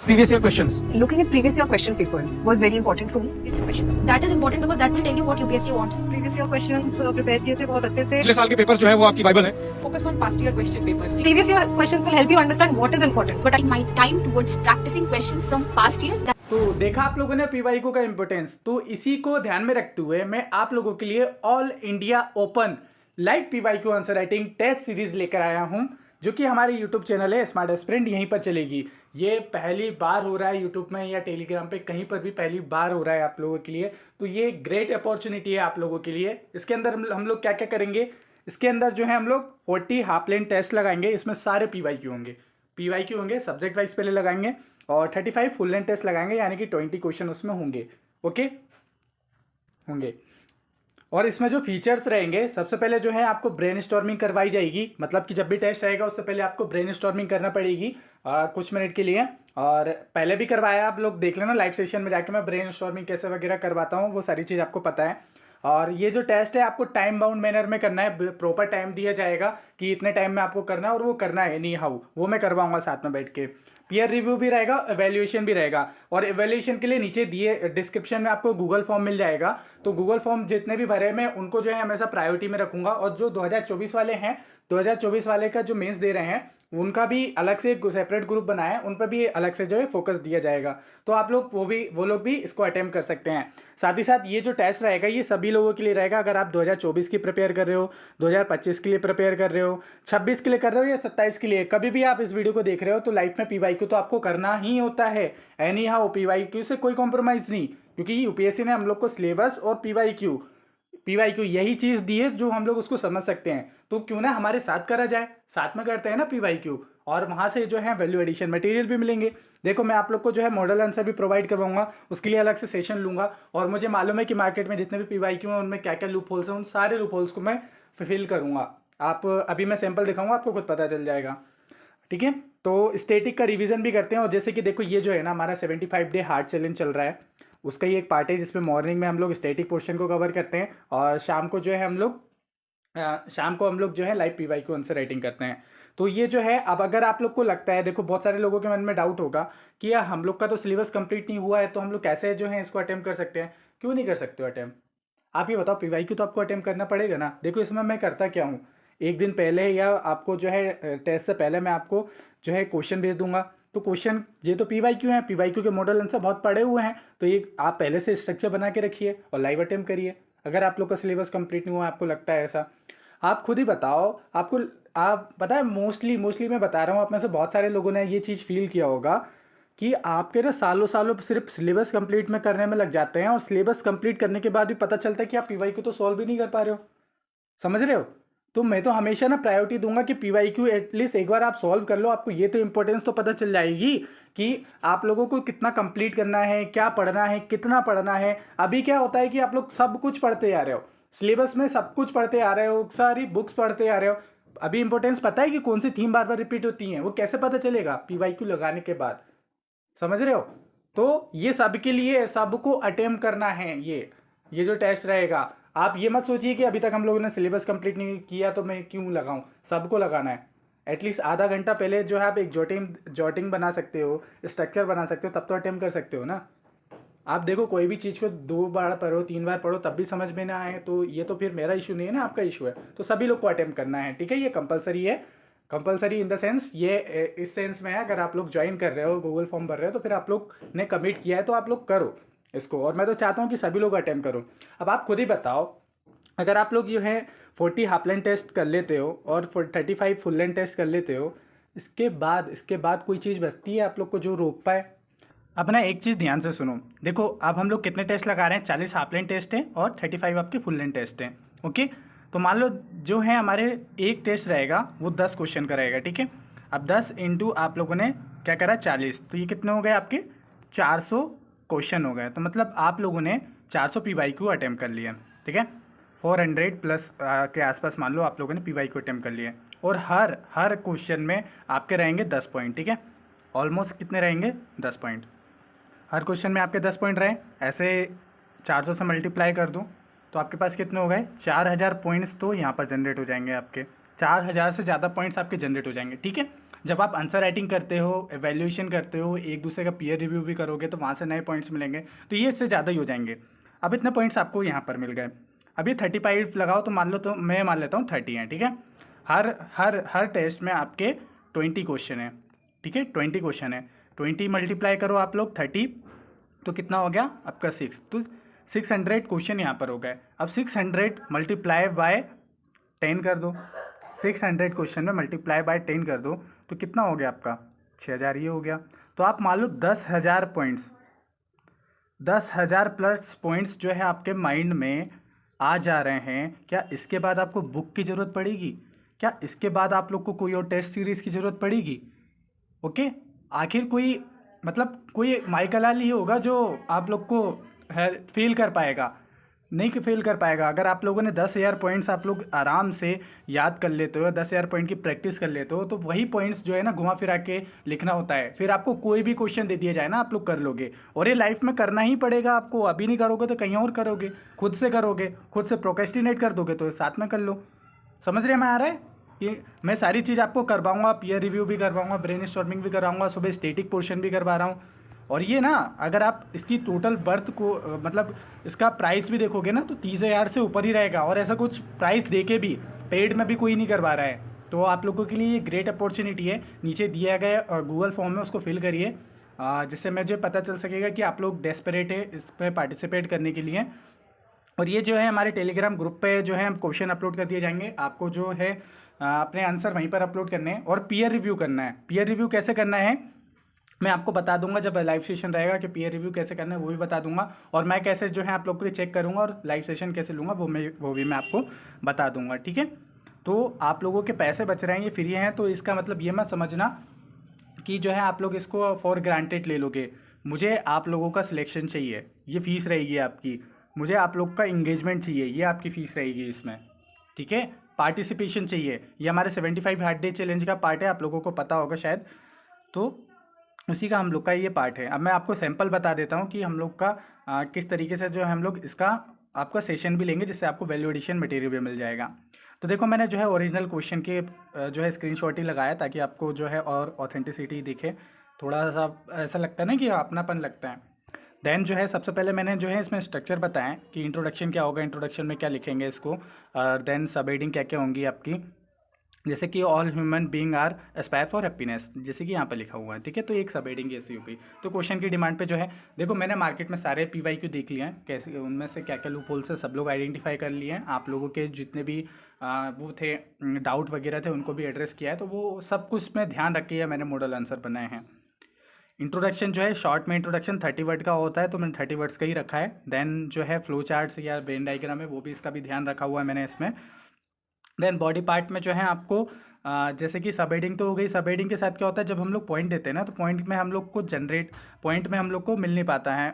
previous year questions. Looking at previous year question papers was very important for me. previous year questions. That is important because that will tell you what UPSC wants. Previous year questions prepare किए थे बहुत अच्छे से। पिछले साल के papers जो है वो आपकी बाइबल है। Focus on past year question papers. Previous year questions will help you understand what is important. But my time towards practicing questions from past years. तो देखा आप लोगों ने पीवाईक्यू का इंपोर्टेंस, तो इसी को ध्यान में रखते हुए मैं आप लोगों के लिए all India open live PYQ answer writing test series लेकर आया हूं, जो कि हमारे यूट्यूब चैनल है स्मार्ट एस्पिरेंट, यहीं पर चलेगी। ये पहली बार हो रहा है यूट्यूब में या टेलीग्राम पे, कहीं पर भी पहली बार हो रहा है आप लोगों के लिए, तो ये ग्रेट अपॉर्चुनिटी है आप लोगों के लिए। इसके अंदर हम लोग क्या क्या करेंगे, इसके अंदर जो है हम लोग 40 हाफ लेन टेस्ट लगाएंगे। इसमें सारे पीवाईक्यू होंगे, सब्जेक्ट वाइज पहले लगाएंगे, और 35 फुल लेंथ टेस्ट लगाएंगे, यानी कि 20 क्वेश्चन उसमें होंगे। ओके होंगे। और इसमें जो फीचर्स रहेंगे, सबसे पहले जो है आपको ब्रेन स्टॉर्मिंग करवाई जाएगी, मतलब कि जब भी टेस्ट रहेगा उससे पहले आपको ब्रेन स्टॉर्मिंग करना पड़ेगी कुछ मिनट के लिए। और पहले भी करवाया, आप लोग देख लेना लाइव सेशन में जाके मैं ब्रेन स्टॉर्मिंग कैसे वगैरह करवाता हूँ, वो सारी चीज़ आपको पता है। और ये जो टेस्ट है आपको टाइम बाउंड मैनर में करना है, प्रॉपर टाइम दिया जाएगा कि इतने टाइम में आपको करना है, और वो करना है नहीं हाउ, वो मैं करवाऊंगा साथ में बैठ के। पीयर रिव्यू भी रहेगा, एवेल्यूएशन भी रहेगा, और एवेल्यूएशन के लिए नीचे दिए डिस्क्रिप्शन में आपको गूगल फॉर्म मिल जाएगा। तो गूगल फॉर्म जितने भी भरे मैं उनको जो है हमेशा प्रायोरिटी में रखूंगा, और जो 2024 वाले हैं, 2024 वाले का जो मेंस दे रहे हैं उनका भी अलग से एक सेपरेट ग्रुप बनाया है, उन पर भी अलग से जो है फोकस दिया जाएगा। तो आप लोग वो लोग भी इसको अटेम्प्ट कर सकते हैं। साथ ही साथ ये जो टेस्ट रहेगा ये सभी लोगों के लिए रहेगा। अगर आप 2024 की प्रिपेयर कर रहे हो, 2025 के लिए प्रिपेयर कर रहे हो, 26 के लिए कर रहे हो या 27 के लिए, कभी भी आप इस वीडियो को देख रहे हो तो लाइफ में पीवाईक्यू तो आपको करना ही होता है। एनी हाउ पीवाईक्यू से कोई कॉम्प्रोमाइज़ नहीं, क्योंकि यूपीएससी ने हम लोग को सिलेबस और पीवाईक्यू यही चीज़ दी है जो हम लोग उसको समझ सकते हैं। तो क्यों ना हमारे साथ करा जाए, साथ में करते हैं ना पीवाईक्यू, और वहाँ से जो है वैल्यू एडिशन मटेरियल भी मिलेंगे। देखो मैं आप लोग को जो है मॉडल आंसर भी प्रोवाइड करवाऊंगा, उसके लिए अलग से सेशन लूंगा, और मुझे मालूम है कि मार्केट में जितने भी पीवाईक्यू हैं उनमें क्या क्या लूप होल्स हैं, उन सारे लूप होल्स को मैं फिल करूँगा। आप अभी मैं सैंपल दिखाऊंगा, आपको खुद पता चल जाएगा। ठीक है, तो स्टैटिक का रिवीजन भी करते हैं। और जैसे कि देखो ये जो है ना हमारा 75 डे हार्ड चैलेंज चल रहा है, उसका ही एक पार्ट है जिसमें मॉर्निंग में हम लोग स्टैटिक पोर्शन को कवर करते हैं, और शाम को जो है हम लोग जो है लाइव पीवाईक्यू आंसर राइटिंग करते हैं। तो ये जो है, अब अगर आप लोग को लगता है, देखो बहुत सारे लोगों के मन में डाउट होगा कि यार हम लोग का तो सिलेबस कंप्लीट नहीं हुआ है, तो हम लोग कैसे जो है इसको अटेम्प्ट कर सकते हैं। क्यों नहीं कर सकते हो अटेम्प्ट? आप ये बताओ, पीवाईक्यू तो आपको अटेम्प्ट करना पड़ेगा ना। देखो इसमें मैं करता क्या हूँ, एक दिन पहले या आपको जो है टेस्ट से पहले मैं आपको जो है क्वेश्चन भेज दूंगा। तो क्वेश्चन ये तो पीवाईक्यू है, पीवाईक्यू के मॉडल आंसर बहुत पड़े हुए हैं, तो ये आप पहले से स्ट्रक्चर बना के रखिए और लाइव अटेम्प्ट करिए। अगर आप लोग का सिलेबस कंप्लीट नहीं हुआ, आपको लगता है ऐसा, आप खुद ही बताओ। आप पता है, मोस्टली मैं बता रहा हूँ, आप में से बहुत सारे लोगों ने ये चीज़ फील किया होगा कि आपके ना सालों सिर्फ सिलेबस कंप्लीट में करने में लग जाते हैं, और सिलेबस कंप्लीट करने के बाद भी पता चलता है कि आप पीवाईक्यू तो सॉल्व भी नहीं कर पा रहे हो। समझ रहे हो? तो मैं तो हमेशा ना प्रायोरिटी दूंगा कि पीवाईक्यू एटलीस्ट एक बार आप सॉल्व कर लो, आपको ये तो इंपॉर्टेंस तो पता चल जाएगी कि आप लोगों को कितना कंप्लीट करना है, क्या पढ़ना है, कितना पढ़ना है। अभी क्या होता है कि आप लोग सब कुछ पढ़ते आ रहे हो, सिलेबस में सब कुछ पढ़ते आ रहे हो, सारी बुक्स पढ़ते आ रहे हो। अभी इंपॉर्टेंस पता है कि कौन सी थीम बार बार रिपीट होती हैं, वो कैसे पता चलेगा? पीवाईक्यू लगाने के बाद। समझ रहे हो? तो ये सबके लिए, सबको अटेम्प्ट करना है ये जो टेस्ट रहेगा। आप ये मत सोचिए कि अभी तक हम लोगों ने सिलेबस कंप्लीट नहीं किया तो मैं क्यों लगाऊं, सबको लगाना है। एटलीस्ट आधा घंटा पहले जो है आप एक जॉटिंग बना सकते हो, स्ट्रक्चर बना सकते हो, तब तो अटेम्प्ट कर सकते हो ना। आप देखो कोई भी चीज़ को 2 बार पढ़ो, 3 बार पढ़ो, तब भी समझ में ना आए तो ये तो फिर मेरा इशू नहीं है ना, आपका इशू है। तो सभी लोग को अटेम्प्ट करना है, ठीक है? ये कंपलसरी है, कंपलसरी इन द सेंस, ये इस सेंस में है, अगर आप लोग ज्वाइन कर रहे हो, गूगल फॉर्म भर रहे हो, तो फिर आप लोग ने कमिट किया है तो आप लोग करो इसको। और मैं तो चाहता हूँ कि सभी लोग अटेम्प्ट करो। अब आप खुद ही बताओ, अगर आप लोग जो है 40 हाफ लेंथ टेस्ट कर लेते हो और 35 फुल लेंथ टेस्ट कर लेते हो, इसके बाद कोई चीज़ बचती है आप लोग को जो रोक पाए? अब ना एक चीज़ ध्यान से सुनो, देखो अब हम लोग कितने टेस्ट लगा रहे हैं, 40 हाफ लेंथ टेस्ट हैं और 35 आपके फुल लेंथ टेस्ट हैं। ओके, तो मान लो जो है हमारे एक टेस्ट रहेगा वो 10 क्वेश्चन का रहेगा, ठीक है? अब 10 इंटू आप लोगों ने क्या करा 40, तो ये कितने हो गए आपके? 400 क्वेश्चन हो गए। तो मतलब आप लोगों ने 400 पीवाईक्यू अटेम्प्ट कर लिया, ठीक है? 400 प्लस के आसपास मान लो आप लोगों ने पीवाईक्यू अटेम्प्ट कर लिए, और हर क्वेश्चन में आपके रहेंगे 10 पॉइंट, ठीक है? ऑलमोस्ट कितने रहेंगे? 10 पॉइंट हर क्वेश्चन में आपके 10 पॉइंट रहे। ऐसे 400 से मल्टीप्लाई कर दूँ तो आपके पास कितने हो गए? 4000 पॉइंट्स तो यहाँ पर जनरेट हो जाएंगे आपके। 4000 से ज़्यादा पॉइंट्स आपके जनरेट हो जाएंगे। ठीक है, जब आप आंसर राइटिंग करते हो, एवेल्यूएशन करते हो, एक दूसरे का पीयर रिव्यू भी करोगे तो वहाँ से नए पॉइंट्स मिलेंगे, तो ये इससे ज़्यादा ही हो जाएंगे। अब इतने पॉइंट्स आपको यहाँ पर मिल गए। अब ये 35 लगाओ तो मान लो, तो मैं मान लेता हूँ 30 है। ठीक है, हर टेस्ट में आपके 20 क्वेश्चन है। ठीक है, 20 क्वेश्चन है, 20 मल्टीप्लाई करो आप लोग 30, तो कितना हो गया आपका 6, तो 600 क्वेश्चन यहाँ पर हो गए। अब 600 मल्टीप्लाई बाय 10 कर दो, 600 क्वेश्चन में मल्टीप्लाई बाय 10 कर दो तो कितना हो गया आपका 6000, ये हो गया। तो आप मान लो 10,000 पॉइंट्स, 10,000 प्लस पॉइंट्स जो है आपके माइंड में आ जा रहे हैं। क्या इसके बाद आपको बुक की ज़रूरत पड़ेगी? क्या इसके बाद आप लोग को कोई और टेस्ट सीरीज़ की ज़रूरत पड़ेगी? ओके, आखिर कोई मतलब कोई माइकलाल ही होगा जो आप लोग को है फेल कर पाएगा, नहीं कि फेल कर पाएगा। अगर आप लोगों ने 10,000 पॉइंट्स आप लोग आराम से याद कर लेते हो, 10,000 पॉइंट की प्रैक्टिस कर लेते हो, तो वही पॉइंट्स जो है ना घुमा फिरा के लिखना होता है। फिर आपको कोई भी क्वेश्चन दे दिया जाए ना, आप लोग कर लोगे, और ये लाइफ में करना ही पड़ेगा आपको। अभी नहीं करोगे तो कहीं और करोगे, खुद से करोगे, खुद से प्रोक्रेस्टिनेट कर दोगे तो साथ में कर लो। समझ रहे में आ रहा है कि मैं सारी चीज़ आपको करवाऊँगा, पीयर रिव्यू भी करवाऊँगा, ब्रेन स्टॉर्मिंग भी कराऊँगा, सुबह स्टैटिक पोर्शन भी करवा रहा हूँ। और ये ना अगर आप इसकी टोटल बर्थ को मतलब इसका प्राइस भी देखोगे ना तो 30,000 से ऊपर ही रहेगा, और ऐसा कुछ प्राइस दे के भी पेड में भी कोई नहीं करवा रहा है। तो आप लोगों के लिए ये ग्रेट अपॉर्चुनिटी है। नीचे दिया गया गूगल फॉर्म में उसको फिल करिए, जिससे मुझे पता चल सकेगा कि आप लोग डेस्परेट है इस पर पार्टिसिपेट करने के लिए। और ये जो है हमारे टेलीग्राम ग्रुप पे जो है हम क्वेश्चन अपलोड कर दिए जाएंगे, आपको जो है अपने आंसर वहीं पर अपलोड करने हैं और पीयर रिव्यू करना है। पीयर रिव्यू कैसे करना है मैं आपको बता दूंगा, जब लाइव सेशन रहेगा कि पीयर रिव्यू कैसे करना है वो भी बता दूंगा, और मैं कैसे जो है आप लोग को चेक करूंगा और लाइव सेशन कैसे लूँगा वो भी मैं आपको बता दूंगा। ठीक है, तो आप लोगों के पैसे बच रहे हैं, ये फ्री हैं, तो इसका मतलब ये मत समझना कि जो है आप लोग इसको फॉर ग्रांटेड ले लोगे। मुझे आप लोगों का सिलेक्शन चाहिए, ये फ़ीस रहेगी आपकी। मुझे आप लोग का इंगेजमेंट चाहिए, ये आपकी फ़ीस रहेगी इसमें। ठीक है, पार्टिसिपेशन चाहिए, ये हमारे 75 हार्ड डे चैलेंज का पार्ट है, आप लोगों को पता होगा शायद, तो उसी का हम लोग का ये पार्ट है। अब मैं आपको सैंपल बता देता हूँ कि हम लोग का किस तरीके से जो है हम लोग इसका आपका सेशन भी लेंगे, जिससे आपको वैल्यू एडिशन मटेरियल भी मिल जाएगा। तो देखो मैंने जो है ओरिजिनल क्वेश्चन के जो है स्क्रीनशॉट ही लगाया ताकि आपको जो है और ऑथेंटिसिटी दिखे, थोड़ा सा ऐसा लगता है ना कि अपनापन लगता है। देन जो है सबसे पहले मैंने जो है इसमें स्ट्रक्चर बताएं कि इंट्रोडक्शन क्या होगा, इंट्रोडक्शन में क्या लिखेंगे इसको, और देन सब हेडिंग क्या क्या होंगी आपकी, जैसे कि all human being are aspire for happiness, जैसे कि यहाँ पे लिखा हुआ है। ठीक है, तो एक सब हेडिंग ऐसी होगी। तो क्वेश्चन की डिमांड पे जो है देखो मैंने मार्केट में सारे PYQ देख लिए हैं, कैसे उनमें से क्या क्या लूप होल्स है सब लोग आइडेंटिफाई कर लिए हैं। आप लोगों के जितने भी वो थे डाउट वगैरह थे उनको भी एड्रेस किया है, तो वो सब कुछ में ध्यान रख के मैंने मॉडल आंसर बनाए हैं। इंट्रोडक्शन जो है शॉर्ट में इंट्रोडक्शन 30 वर्ड का होता है, तो मैंने 30 वर्ड्स का ही रखा है। देन जो है फ्लो चार्ट्स या वेन डायग्राम है वो भी इसका भी ध्यान रखा हुआ है मैंने इसमें। देन बॉडी पार्ट में जो है आपको जैसे कि सब हेडिंग तो हो गई। सब हेडिंग के साथ क्या होता है, जब हम लोग पॉइंट देते हैं ना तो पॉइंट में हम लोग को पॉइंट में हम लोग को मिल नहीं पाता है,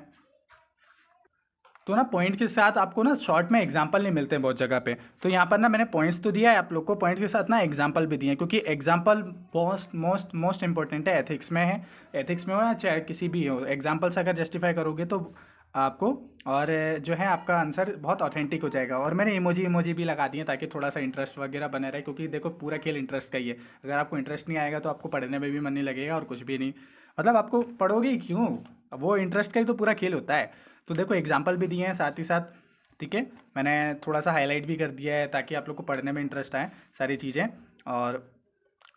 तो ना पॉइंट के साथ आपको ना शॉर्ट में एग्जांपल नहीं मिलते हैं बहुत जगह पे। तो यहाँ पर ना मैंने पॉइंट्स तो दिया है आप लोग को, पॉइंट्स के साथ ना एग्जांपल भी दिए हैं, क्योंकि एग्जांपल मोस्ट इंपॉर्टेंट है। एथिक्स में है, एथिक्स में हो या चाहे किसी भी हो, एग्जांपल से अगर जस्टिफाई करोगे तो आपको और जो है आपका आंसर बहुत ऑथेंटिक हो जाएगा। और मैंने इमोजी भी लगा दिए ताकि थोड़ा सा इंटरेस्ट वगैरह बने रहे, क्योंकि देखो पूरा खेल इंटरेस्ट का ही है। अगर आपको इंटरेस्ट नहीं आएगा तो आपको पढ़ने में भी मन नहीं लगेगा और कुछ भी नहीं, मतलब आपको पढ़ोगे ही क्यों, वो इंटरेस्ट का ही तो पूरा खेल होता है। तो देखो एग्जाम्पल भी दिए हैं साथ ही साथ। ठीक है, मैंने थोड़ा सा हाईलाइट भी कर दिया है ताकि आप लोग को पढ़ने में इंटरेस्ट आए सारी चीज़ें। और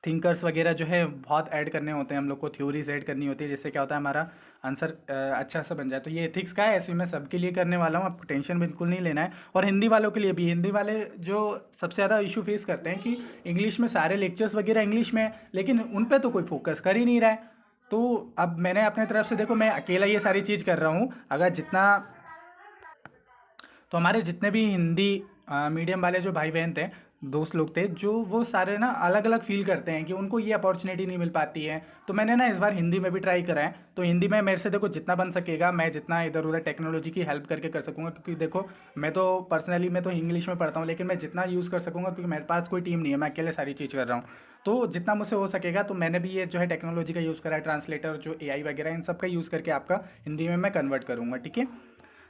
थिंकर्स वगैरह जो है बहुत ऐड करने होते हैं हम लोग को, थ्योरीज ऐड करनी होती है, जिससे क्या होता है हमारा आंसर अच्छा सा बन जाए। तो ये एथिक्स का है, ऐसे मैं सबके लिए करने वाला हूँ, आपको टेंशन बिल्कुल नहीं लेना है। और हिंदी वालों के लिए भी, हिंदी वाले जो सबसे ज़्यादा इशू फेस करते हैं कि इंग्लिश में सारे लेक्चर्स वगैरह इंग्लिश में, लेकिन उन पर तो कोई फोकस कर ही नहीं रहा है। तो अब मैंने अपने तरफ से देखो मैं अकेला ये सारी चीज़ कर रहा हूँ, अगर जितना तो हमारे जितने भी हिंदी मीडियम वाले जो भाई बहन थे, दोस्त लोग थे, जो वो सारे ना अलग अलग फील करते हैं कि उनको ये अपॉर्चुनिटी नहीं मिल पाती है। तो मैंने ना इस बार हिंदी में भी ट्राई करा है। तो हिंदी में मेरे से देखो जितना बन सकेगा, मैं जितना इधर उधर टेक्नोलॉजी की हेल्प करके कर सकूँगा, क्योंकि देखो मैं तो पर्सनली मैं तो इंग्लिश में पढ़ता हूँ, लेकिन मैं जितना यूज़ कर सकूँगा, क्योंकि मेरे पास कोई टीम नहीं है, मैं अकेले सारी चीज़ कर रहा हूँ। तो जितना मुझसे हो सकेगा, तो मैंने भी ये जो है टेक्नोलॉजी का यूज़ करा है, ट्रांसलेटर जो AI वगैरह इन सब का यूज़ करके आपका हिंदी में मैं कन्वर्ट करूँगा। ठीक है,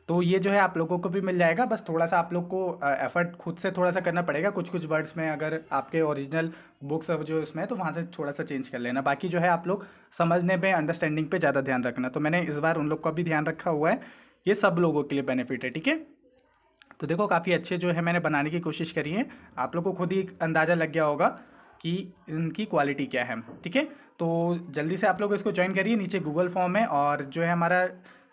तो ये जो है आप लोगों को भी मिल जाएगा, बस थोड़ा सा आप लोग को एफर्ट खुद से थोड़ा सा करना पड़ेगा। कुछ कुछ वर्ड्स में अगर आपके ओरिजिनल बुक्स जो इसमें है तो वहाँ से थोड़ा सा चेंज कर लेना। बाकी जो है आप लोग समझने में, अंडरस्टैंडिंग पे ज़्यादा ध्यान रखना। तो मैंने इस बार उन लोग का भी ध्यान रखा हुआ है, ये सब लोगों के लिए बेनिफिट है, ठीक है। तो देखो काफ़ी अच्छे जो है मैंने बनाने की कोशिश करी है, आप लोग को खुद ही अंदाज़ा लग गया होगा कि इनकी क्वालिटी क्या है, ठीक है। तो जल्दी से आप लोग इसको ज्वाइन करिए, नीचे गूगल फॉर्म है और जो है हमारा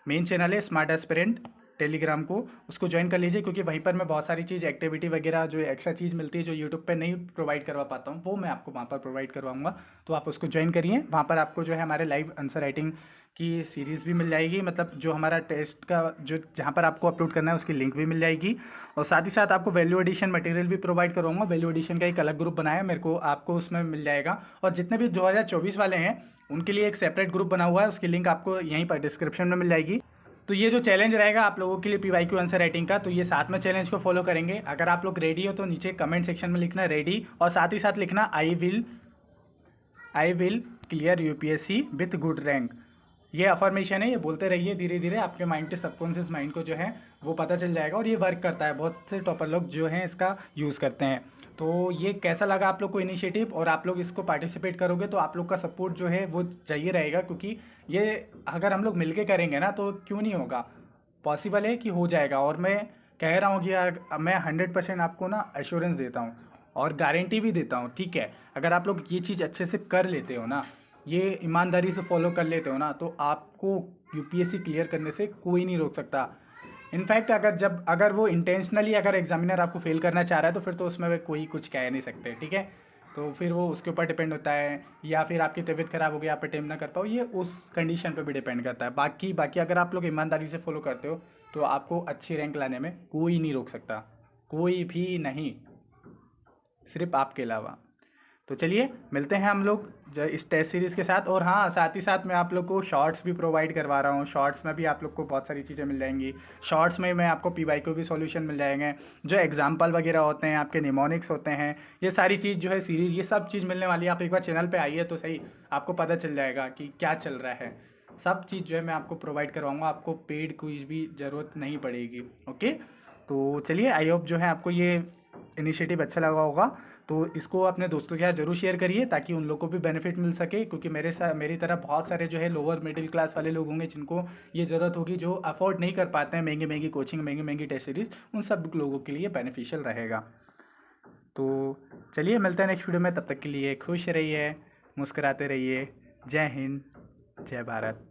मेन चैनल है स्मार्ट एस्पिरेंट टेलीग्राम को, उसको ज्वाइन कर लीजिए, क्योंकि वहीं पर मैं बहुत सारी चीज़, एक्टिविटी वगैरह जो एक्स्ट्रा चीज़ मिलती है जो यूट्यूब पे नहीं प्रोवाइड करवा पाता हूँ, वो मैं आपको वहाँ पर प्रोवाइड करवाऊँगा। तो आप उसको ज्वाइन करिए, वहाँ पर आपको जो है हमारे लाइव आंसर राइटिंग की सीरीज़ भी मिल जाएगी, मतलब जो हमारा टेस्ट का जो जहाँ पर आपको अपलोड करना है उसकी लिंक भी मिल जाएगी। और साथ ही साथ आपको वैल्यू एडिशन मटेरियल भी प्रोवाइड करवाऊँगा। वैल्यू एडिशन का एक अलग ग्रुप बनाया मेरे को, आपको उसमें मिल जाएगा। और जितने भी 2024 वाले हैं उनके लिए एक सेपरेट ग्रुप बना हुआ है, उसकी लिंक आपको यहीं पर डिस्क्रिप्शन में मिल जाएगी। तो ये जो चैलेंज रहेगा आप लोगों के लिए PYQ आंसर राइटिंग का, तो ये साथ में चैलेंज को फॉलो करेंगे। अगर आप लोग रेडी हो तो नीचे कमेंट सेक्शन में लिखना रेडी, और साथ ही साथ लिखना I will clear UPSC with good rank. ये अफर्मेशन है, ये बोलते रहिए, धीरे धीरे आपके माइंड के सबकॉन्शियस माइंड को जो है वो पता चल जाएगा, और ये वर्क करता है। बहुत से टॉपर लोग जो हैं इसका यूज़ करते हैं। तो ये कैसा लगा आप लोग को इनिशिएटिव, और आप लोग इसको पार्टिसिपेट करोगे तो आप लोग का सपोर्ट जो है वो चाहिए रहेगा, क्योंकि ये अगर हम लोग मिलके करेंगे ना तो क्यों नहीं होगा, पॉसिबल है कि हो जाएगा। और मैं कह रहा हूँ कि मैं 100% आपको ना एश्योरेंस देता हूँ और गारंटी भी देता हूँ, ठीक है। अगर आप लोग ये चीज़ अच्छे से कर लेते हो ना, ये ईमानदारी से फॉलो कर लेते हो ना, तो आपको UPSC क्लियर करने से कोई नहीं रोक सकता। इनफैक्ट अगर वो इंटेंशनली अगर एग्जामिनर आपको फेल करना चाह रहा है तो फिर तो उसमें कोई कुछ कह नहीं सकते, ठीक है। तो फिर वो उसके ऊपर डिपेंड होता है, या फिर आपकी तबीयत खराब हो गई, आप अटेम्प्ट ना कर पाओ, ये उस कंडीशन पे भी डिपेंड करता है। बाकी अगर आप लोग ईमानदारी से फॉलो करते हो तो आपको अच्छी रैंक लाने में कोई नहीं रोक सकता, कोई भी नहीं, सिर्फ आपके अलावा। तो चलिए मिलते हैं हम लोग इस टेस्ट सीरीज़ के साथ। और हाँ, साथ ही साथ मैं आप लोग को शॉर्ट्स भी प्रोवाइड करवा रहा हूँ। शॉर्ट्स में भी आप लोग को बहुत सारी चीज़ें मिल जाएंगी। शॉर्ट्स में मैं आपको PYQ के सॉल्यूशन मिल जाएंगे, जो एग्जाम्पल वगैरह होते हैं, आपके निमोनिक्स होते हैं, ये सारी चीज़ जो है सीरीज़, ये सब चीज़ मिलने वाली है। आप एक बार चैनल पर आइए तो सही, आपको पता चल जाएगा कि क्या चल रहा है। सब चीज़ जो है मैं आपको प्रोवाइड करवाऊँगा, आपको पेड कोई भी ज़रूरत नहीं पड़ेगी, ओके। तो चलिए, आई होप जो है आपको ये इनिशिएटिव अच्छा लगा होगा, तो इसको अपने दोस्तों के साथ जरूर शेयर करिए ताकि उन लोगों को भी बेनिफिट मिल सके। क्योंकि मेरी तरह बहुत सारे जो है लोअर मिडिल क्लास वाले लोग होंगे जिनको ये ज़रूरत होगी, जो अफोर्ड नहीं कर पाते हैं महंगी कोचिंग, महंगी टेस्ट सीरीज़, उन सब लोगों के लिए बेनिफिशियल रहेगा। तो चलिए मिलते हैं नेक्स्ट वीडियो में, तब तक के लिए खुश रहिए, मुस्कुराते रहिए। जय हिंद, जय भारत।